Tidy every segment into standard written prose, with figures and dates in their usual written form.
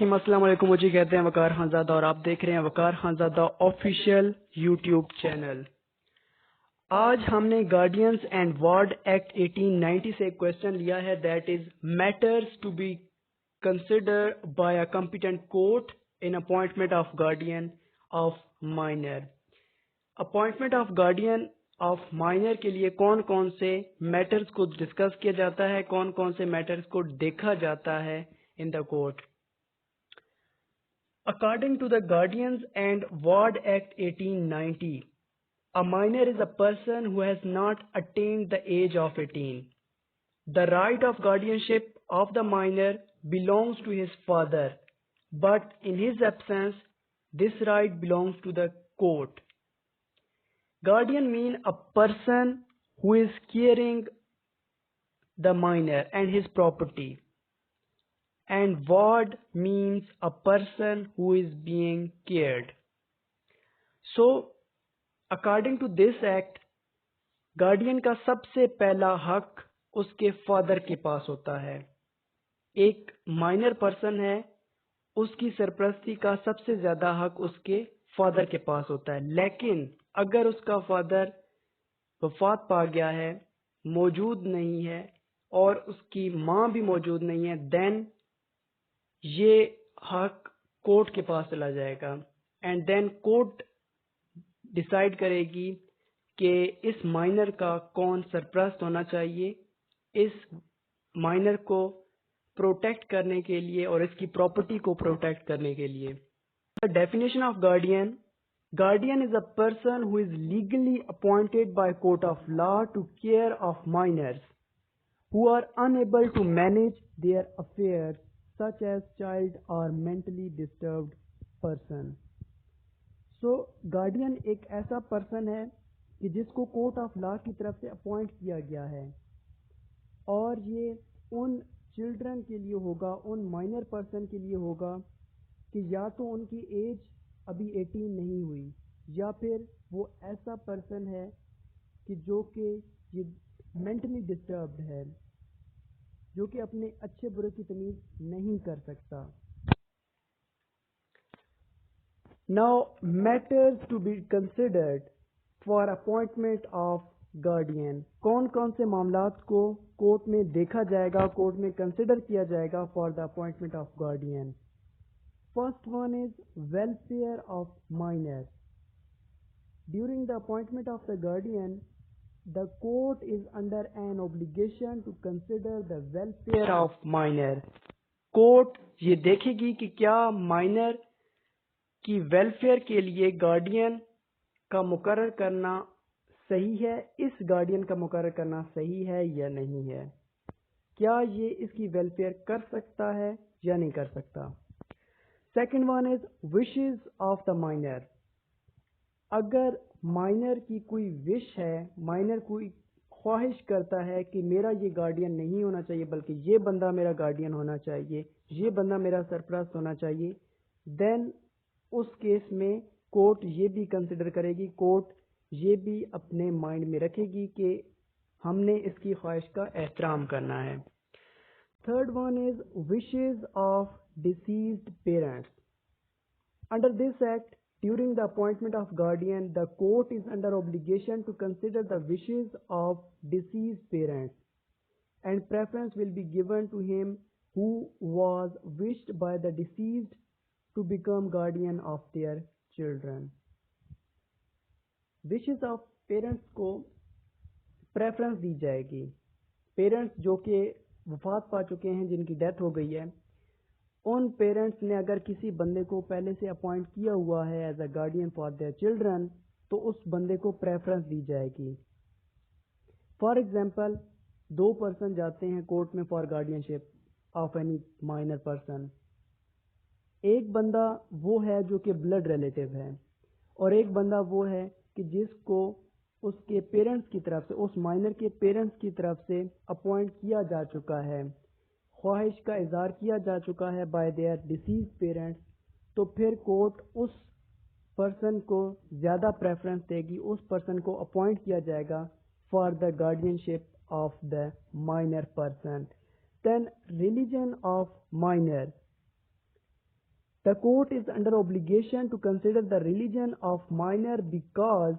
الرحیم السلام علیکم. مجھے کہتے ہیں وقار خانزادہ اور آپ دیکھ رہے ہیں وقار خانزادہ آفیشیل یوٹیوب چینل. آج ہم نے گارڈینز اینڈ وارڈ ایکٹ 1890 سے ایک کوشچن لیا ہے that is matters to be consider by a competent court in appointment of guardian of minor. Appointment of guardian of minor کے لیے کون کون سے میٹرز کو ڈسکس کیا جاتا ہے, کون کون سے میٹرز کو دیکھا جاتا ہے in the court. According to the Guardians and Ward Act 1890, a minor is a person who has not attained the age of 18. The right of guardianship of the minor belongs to his father, but in his absence, this right belongs to the court. Guardian means a person who is caring the minor and his property. And ward means a person who is being cared. So, according to this act, guardian کا سب سے پہلا حق اس کے father کے پاس ہوتا ہے. ایک minor person ہے, اس کی سرپرستی کا سب سے زیادہ حق اس کے فادر کے پاس ہوتا ہے. لیکن اگر اس کا فادر وفات پا گیا ہے, موجود نہیں ہے اور اس کی ماں بھی موجود نہیں ہے, دین یہ حق کورٹ کے پاس چلا جائے گا اینڈ دین کورٹ ڈیسائیڈ کرے گی کہ اس مائنر کا کون سرپرست ہونا چاہیے, اس مائنر کو پروٹیکٹ کرنے کے لیے اور اس کی پراپرٹی کو پروٹیکٹ کرنے کے لیے. Definition of guardian. Guardian is a person who is legally appointed by court of law to care of minors who are unable to manage their affairs such as child or mentally disturbed person. So, guardian ایک ایسا person ہے کہ جس کو court of لا کی طرف سے appoint کیا گیا ہے اور یہ ان چلڈرن کے لیے ہوگا, ان مائنر پرسن کے لیے ہوگا کہ یا تو ان کی ایج ابھی 18 نہیں ہوئی یا پھر وہ ایسا پرسن ہے کہ جو کہ یہ مینٹلی ڈسٹربڈ ہے, جو کہ اپنے اچھے برے کی تمیز نہیں کر سکتا. Now matters to be considered for appointment of guardian. کون کون سے معاملات کو کورٹ میں دیکھا جائے گا, کورٹ میں کنسیڈر کیا جائے گا for the appointment of guardian. First one is welfare of minor. During the appointment of the guardian, the court is under an obligation to consider the welfare of minor. Court یہ دیکھے گی کہ کیا minor کی welfare کے لیے guardian کا مقرر کرنا صحیح ہے, اس گارڈین کا مقرر کرنا صحیح ہے یا نہیں ہے, کیا یہ اس کی ویلفیئر کر سکتا ہے یا نہیں کر سکتا. Second one is wishes of the minor. Minor minor کی کوئی وش ہے, مائنر کوئی خواہش کرتا ہے کہ میرا یہ گارڈین نہیں ہونا چاہیے بلکہ یہ بندہ میرا گارڈین ہونا چاہیے, یہ بندہ میرا سرپرست ہونا چاہیے, دین اس کیس میں کورٹ یہ بھی کنسیڈر کرے گی, کورٹ یہ بھی اپنے مائنڈ میں رکھے گی کہ ہم نے اس کی خواہش کا احترام کرنا ہے. Third one is wishes of deceased parents. Under this act, during the appointment of guardian, the court is under obligation to consider the wishes of deceased parents, and preference will be given to him who was wished by the deceased to become guardian of their children. Wishes of parents کو preference دی جائے گی. Parents جو کہ وفات پا چکے ہیں, جن کی ڈیتھ ہو گئی ہے, ان پیرنٹس نے اگر کسی بندے کو پہلے سے اپوائنٹ کیا ہوا ہے as a guardian for their children تو اس بندے کو پریفرنس دی جائے گی. فار ایگزامپل, دو پرسن جاتے ہیں کورٹ میں for guardianship of any minor person. ایک بندہ وہ ہے جو کہ بلڈ ریلیٹیو ہے اور ایک بندہ وہ ہے کہ جس کو اس کے پیرنٹس کی طرف سے, اس مائنر کے پیرنٹس کی طرف سے اپوائنٹ کیا جا چکا ہے, خواہش کا اظہار کیا جا چکا ہے بائی دیئر ڈیسیز پیرنٹس, تو پھر کورٹ اس پرسن کو زیادہ پریفرنس دے گی, اس پرسن کو اپوائنٹ کیا جائے گا for the guardianship of the minor person. Then religion of minor. The court is under obligation to consider the religion of minor because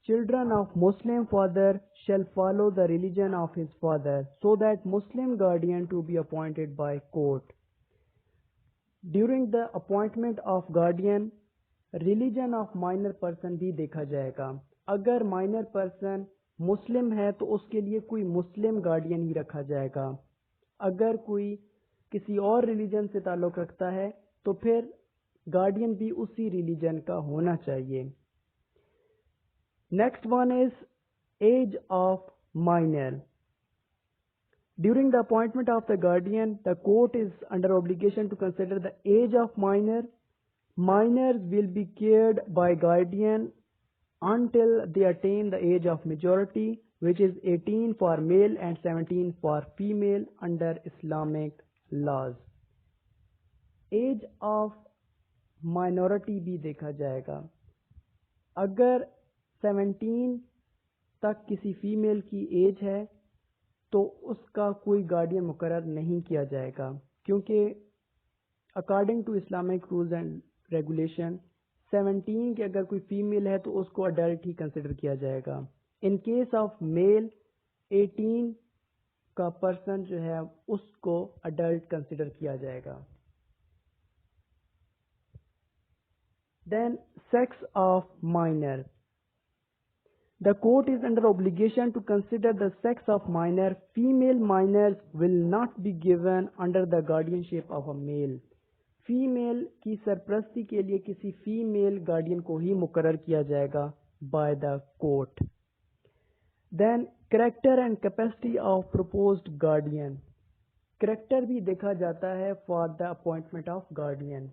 children of Muslim father shall follow the religion of his father, so that Muslim guardian to be appointed by court. During the appointment of guardian, religion of minor person بھی دیکھا جائے گا. اگر minor person مسلم ہے تو اس کے لیے کوئی مسلم guardian ہی رکھا جائے گا. اگر کوئی کسی اور ریلیجن سے تعلق رکھتا ہے تو پھر گارڈین بھی اسی ریلیجن کا ہونا چاہیے. Next one is age of minor. During the appointment of the guardian, the court is under obligation to consider the age of minor. Minors will be cared by guardian until they attain the age of majority, which is 18 for male and 17 for female under Islamic laws. Age of minority بھی دیکھا جائے گا. اگر 17 تک کسی female کی age ہے تو اس کا کوئی گارڈین مقرر نہیں کیا جائے گا، کیونکہ according to Islamic rules and regulation 17 کے اگر کوئی فیمیل ہے تو اس کو اڈلٹ ہی کنسیڈر کیا جائے گا. ان کیس آف میل 18 کا پرسن جو ہے اس کو اڈلٹ کنسیڈر کیا جائے گا. Then sex of minor. The court is under obligation to consider the sex of minor. Female minors will not be given under the guardianship of a male. Female کی سرپرستی کے لیے کسی فیمیل گارڈین کو ہی مقرر کیا جائے گا by the court. Then character and capacity of proposed guardian. Character بھی دیکھا جاتا ہے for the appointment of guardian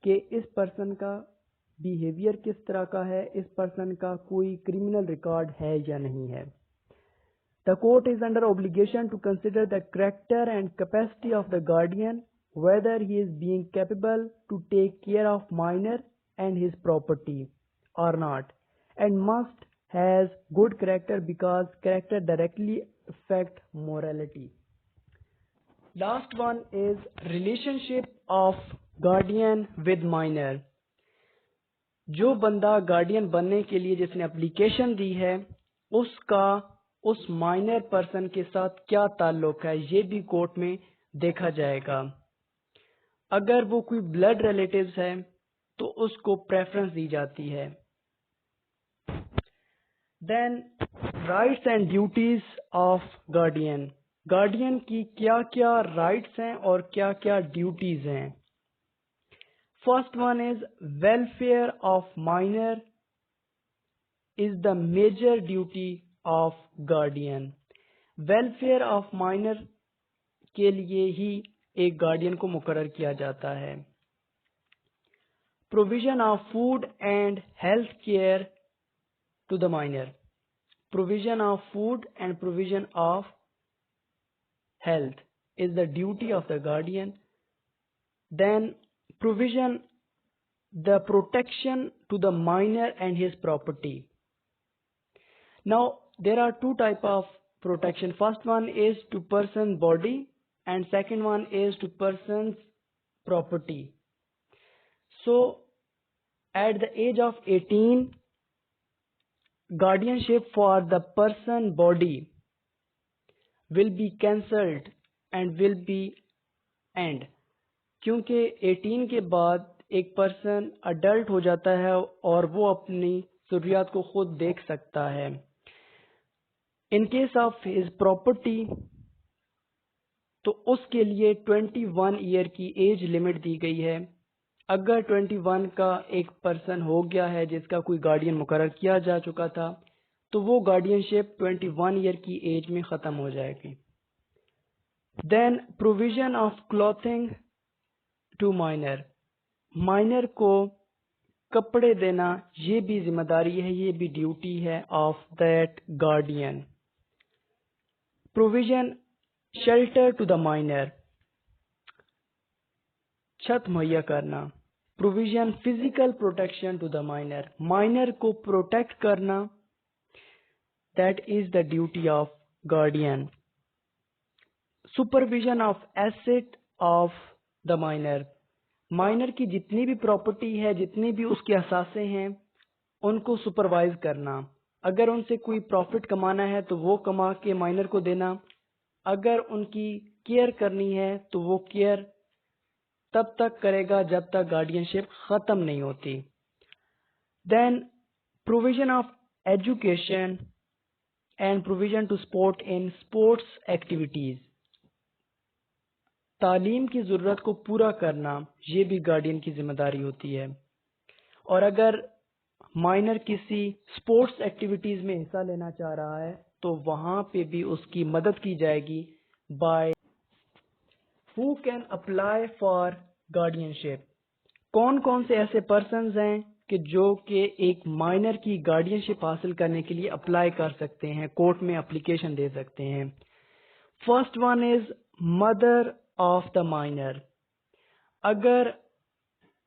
کہ اس پرسن کا بیہیویئر کس طرح کا ہے، اس پرسن کا کوئی کرمنل ریکارڈ ہے یا نہیں ہے. The court is under obligation to consider the character and capacity of the guardian, whether he is being capable to take care of minor and his property or not, and must has good character because character directly affect morality. Last one is relationship of guardian with minor. جو بندہ guardian بننے کے لیے جس نے application دی ہے اس کا اس minor person کے ساتھ کیا تعلق ہے یہ بھی کورٹ میں دیکھا جائے گا. اگر وہ کوئی بلڈ ریلیٹیوز ہے تو اس کو پریفرنس دی جاتی ہے. Then rights and duties of guardian. Guardian کی کیا کیا رائٹس ہیں اور کیا کیا ڈیوٹیز ہیں. First one is welfare of minor is the major duty of guardian. Welfare of minor کے لیے ہی ایک گارڈین کو مقرر کیا جاتا ہے. Provision of food and health care to the minor. Provision of food and provision of health is the duty of the guardian. Then provision the protection to the minor and his property. Now there are two type of protection. First one is to person's body and second one is to person's property. So at the age of 18 guardianship for the person body will be cancelled and will be end. کیونکہ 18 کے بعد ایک person adult who جاتا ہے اور وہ اپنی ضروریات کو خود دیکھ سکتا ہے. ان کیس آف ہز پراپرٹی تو اس کے لیے 21 ایئر کی ایج لمٹ دی گئی ہے. اگر 21 کا ایک پرسن ہو گیا ہے جس کا کوئی گارڈین مقرر کیا جا چکا تھا تو وہ گارڈین شپ 21 ایئر کی ایج میں ختم ہو جائے گی. Then provision of clothing to minor. Minor کو کپڑے دینا یہ بھی ذمہ داری ہے، یہ بھی ڈیوٹی ہے of that guardian. Provision shelter to the minor. چھت مہیا کرنا. Provision physical protection to the minor. Minor کو پروٹیکٹ کرنا that is the duty of guardian. Supervision of asset of the minor. Minor کی جتنی بھی پراپرٹی ہے، جتنی بھی اس کے اثاثے ہیں، ان کو سپروائز کرنا. اگر ان سے کوئی پروفٹ کمانا ہے تو وہ کما کے مائنر کو دینا. اگر ان کی کیئر کرنی ہے تو وہ کیئر تب تک کرے گا جب تک گارڈین شپ ختم نہیں ہوتی. Then provision of education and provision to support in sports activities. تعلیم کی ضرورت کو پورا کرنا یہ بھی گارڈین کی ذمہ داری ہوتی ہے. اور اگر مائنر کسی اسپورٹس ایکٹیویٹیز میں حصہ لینا چاہ رہا ہے تو وہاں پہ بھی اس کی مدد کی جائے گی by who can apply for guardianship. کون کون سے ایسے پرسنز ہیں کہ جو کہ ایک مائنر کی گارڈین شپ حاصل کرنے کے لیے اپلائی کر سکتے ہیں، کورٹ میں اپلیکیشن دے سکتے ہیں. First one is mother of the minor. Minor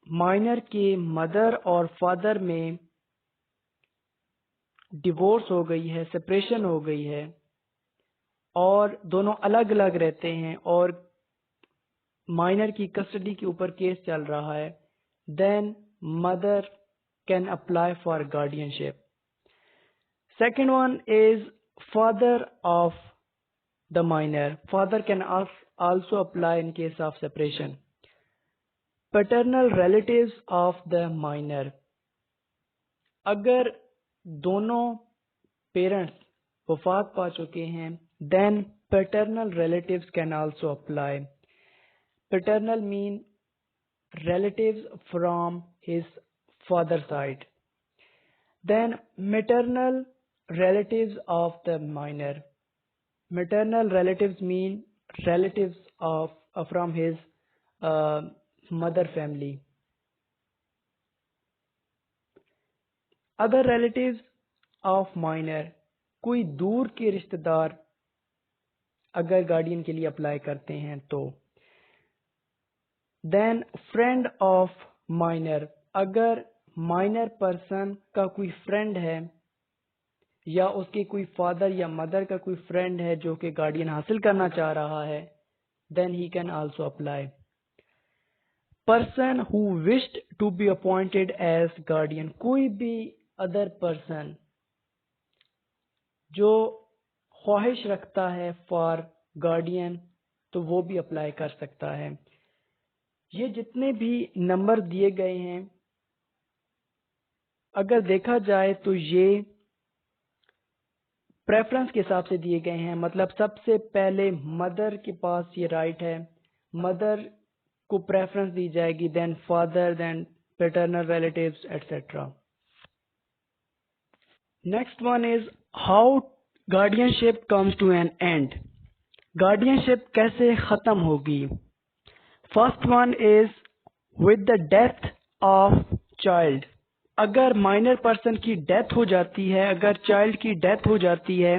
minor کے مدر اور فادر میں ڈیورس ہو گئی ہے، سپریشن ہو گئی ہے اور دونوں الگ الگ رہتے ہیں اور مائنر کی کسٹڈی کے اوپر کیس چل رہا ہے، then mother can apply for guardianship. Second one is father of the minor. Father can also apply in case of separation. Paternal relatives of the minor. اگر دونوں پیرنٹس وفات پا چکے ہیں then paternal relatives can also apply. Paternal men relatives from his father side. Then maternal relatives of the minor. Maternal relatives men relatives of from his mother family. Other relatives of minor. کوئی دور کے رشتہ دار اگر guardian کے لیے apply کرتے ہیں تو. دین friend of minor. Minor minor person کا کوئی فرینڈ ہے یا اس کے کوئی فادر یا مدر کا کوئی فرینڈ ہے جو کہ گارڈین حاصل کرنا چاہ رہا ہے then he can also apply. Person who wished to be appointed as guardian. کوئی بھی ادر پرسن جو خواہش رکھتا ہے فار گارڈین تو وہ بھی اپلائی کر سکتا ہے. یہ جتنے بھی نمبر دیے گئے ہیں اگر دیکھا جائے تو یہ پریفرنس کے حساب سے دیے گئے ہیں. مطلب سب سے پہلے مدر کے پاس یہ رائٹ ہے، مدر کو پریفرنس دی جائے گی، then father, then paternal relatives etcetera. Next one is how guardianship comes to an end. Guardianship کیسے ختم ہوگی؟ First one is with the death of child. اگر مائنر پرسن کی ڈیتھ ہو جاتی ہے، اگر چائلڈ کی ڈیتھ ہو جاتی ہے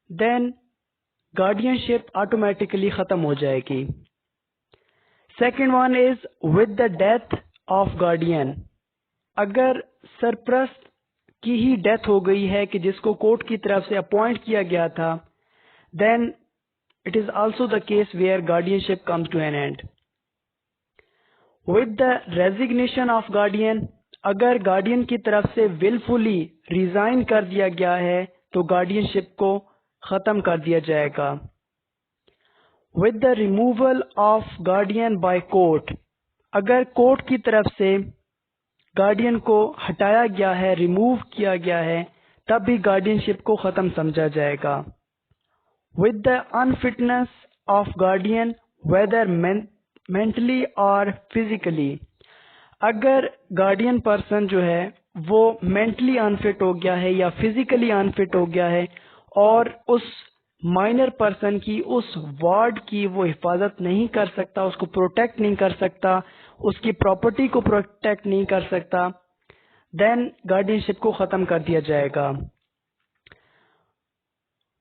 دین گارڈین شپ آٹومیٹکلی ختم ہو جائے گی. Second one is with the death of guardian. اگر سرپرست کی ہی ڈیتھ ہو گئی ہے کہ جس کو کورٹ کی طرف سے اپوائنٹ کیا گیا تھا then it is also the case where guardianship comes to an end. With the resignation of guardian. اگر گارڈین کی طرف سے ولفلی ریزائن کر دیا گیا ہے تو گارڈین شپ کو ختم کر دیا جائے گا. With the removal of guardian by court. اگر کورٹ کی طرف سے گارڈین کو ہٹایا گیا ہے، ریموو کیا گیا ہے تب بھی گارڈین شپ کو ختم سمجھا جائے گا. With the unfitness of guardian whether mentally اور فزیکلی. اگر گارڈین پرسن جو ہے وہ مینٹلی انفٹ ہو گیا ہے یا فزیکلی انفٹ ہو گیا ہے اور اس مائنر پرسن کی اس وارڈ کی وہ حفاظت نہیں کر سکتا، اس کو پروٹیکٹ نہیں کر سکتا، اس کی پراپرٹی کو پروٹیکٹ نہیں کر سکتا دین گارڈین شپ کو ختم کر دیا جائے گا.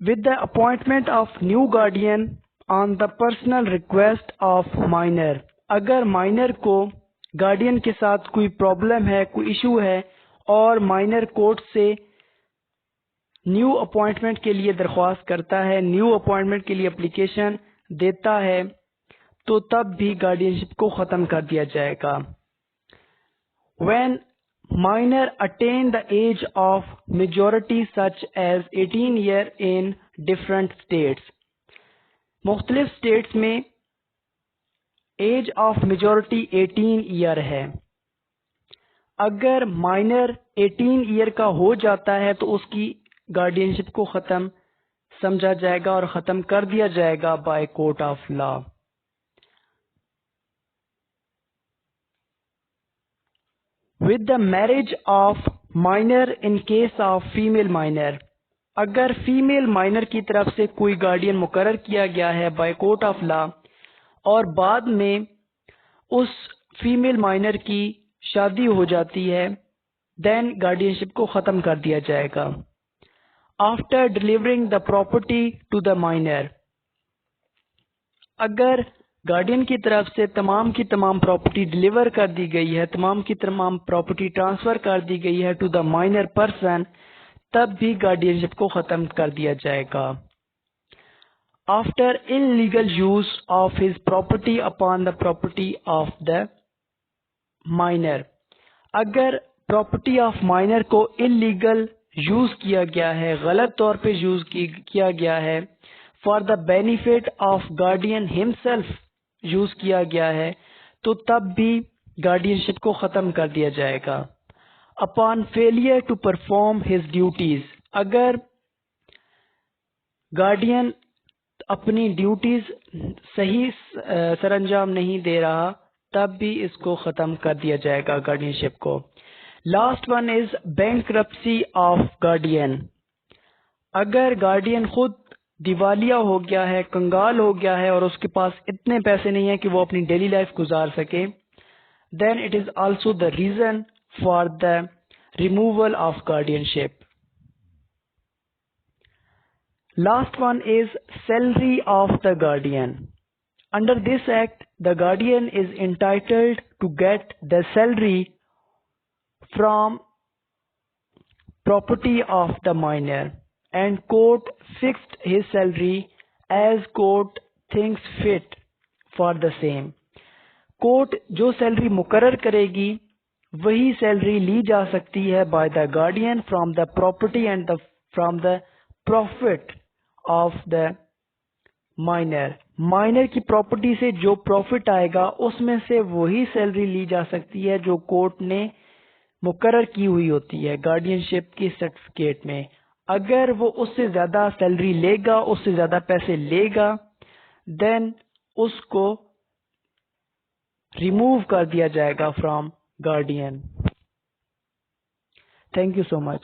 With the appointment of new guardian on the personal request of minor. Minor مائنر کو گارڈین کے ساتھ کوئی پرابلم ہے، کوئی ایشو ہے اور مائنر کورٹ سے نیو اپوائنٹمنٹ کے لیے درخواست کرتا ہے، نیو اپوائنٹمنٹ کے لیے اپلیکیشن دیتا ہے تو تب بھی گارڈینشپ کو ختم کر دیا جائے گا. When minor attain the age of majority such as 18 year in different states. مختلف states میں age of majority 18 year ہے. اگر مائنر 18 ایئر کا ہو جاتا ہے تو اس کی گارڈینشپ کو ختم سمجھا جائے گا اور ختم کر دیا جائے گا by court of law. With the marriage of minor in case of female minor. اگر فیمیل مائنر کی طرف سے کوئی گارڈین مقرر کیا گیا ہے بائی کورٹ آف لا اور بعد میں اس فیمیل مائنر کی شادی ہو جاتی ہے, دین گارڈینشپ کو ختم کر دیا جائے گا. After delivering the property to the minor. اگر گارڈین کی طرف سے تمام کی تمام پراپرٹی ڈیلیور کر دی گئی ہے, تمام کی تمام پراپرٹی ٹرانسفر کر دی گئی ہے ٹو دا مائنر پرسن, تب بھی گارڈینشپ کو ختم کر دیا جائے گا. After illegal use of his property upon the property of the minor. اگر پراپرٹی آف مائنر کو انلیگل یوز کیا گیا ہے, غلط طور پہ یوز کیا گیا ہے, for the benefit of guardian himself use کیا گیا ہے, تو تب بھی گارڈینشپ کو ختم کر دیا جائے گا. Upon failure to perform his duties. اگر گارڈین اپنی ڈیوٹیز صحیح سر انجام نہیں دے رہا, تب بھی اس کو ختم کر دیا جائے گا گارڈینشپ کو. Last one is bankruptcy of guardian. اگر گارڈین خود دیوالیہ ہو گیا ہے, کنگال ہو گیا ہے اور اس کے پاس اتنے پیسے نہیں ہیں کہ وہ اپنی ڈیلی لائف گزار سکے, then it is also the reason for the removal of guardianship. Last one is salary of the guardian. Under this act, the guardian is entitled to get the salary from property of the minor, and court fixed his salary as court thinks fit for the same. Court جو salary مقرر کرے گی وہی salary لی جا سکتی ہے by the guardian from the property and from the profit of the minor. Minor کی پراپرٹی سے جو پروفٹ آئے گا اس میں سے وہی سیلری لی جا سکتی ہے جو کورٹ نے مقرر کی ہوئی ہوتی ہے گارڈینشپ کی سرٹیفکیٹ میں. اگر وہ اس سے زیادہ سیلری لے گا, اس سے زیادہ پیسے لے گا, دین اس کو ریموو کر دیا جائے گا from guardian. Thank you so much.